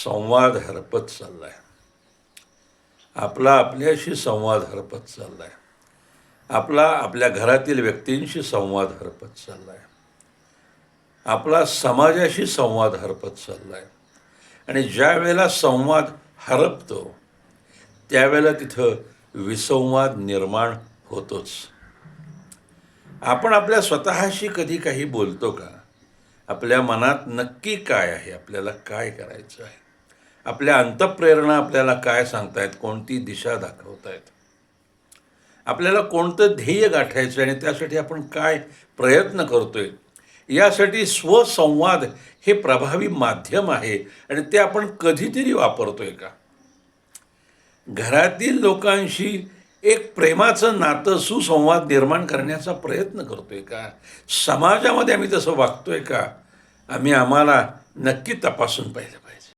संवाद हरपत चालला आहे. आपला आपल्याशी संवाद हरपत चालला आहे. आपला आपल्या घरातील व्यक्तींशी संवाद हरपत चालला आहे. आपला समाजाशी संवाद हरपत चालला आहे. आणि ज्या वेळेला संवाद हरपतो त्यावेळेला तिथं विसंवाद निर्माण होतोच. आपण आपल्या स्वतःशी कधी काही बोलतो का? आपल्या मनात नक्की काय आहे? आपल्याला काय करायचं आहे? आपल्या अंतःप्रेरणा आपल्याला काय सांगतायत? कोणती दिशा दाखवतायत? आपल्याला कोणतं ध्येय गाठायचं आहे आणि त्यासाठी आपण काय प्रयत्न करतोय? यासाठी स्वसंवाद हे प्रभावी माध्यम आहे आणि ते आपण कधीतरी वापरतोय का? घरातील लोकांशी एक प्रेमाचं नातं, सुसंवाद निर्माण करण्याचा प्रयत्न करतोय का? समाजामध्ये आम्ही तसं वागतोय का? आम्हाला नक्की तपासून पाहिलं.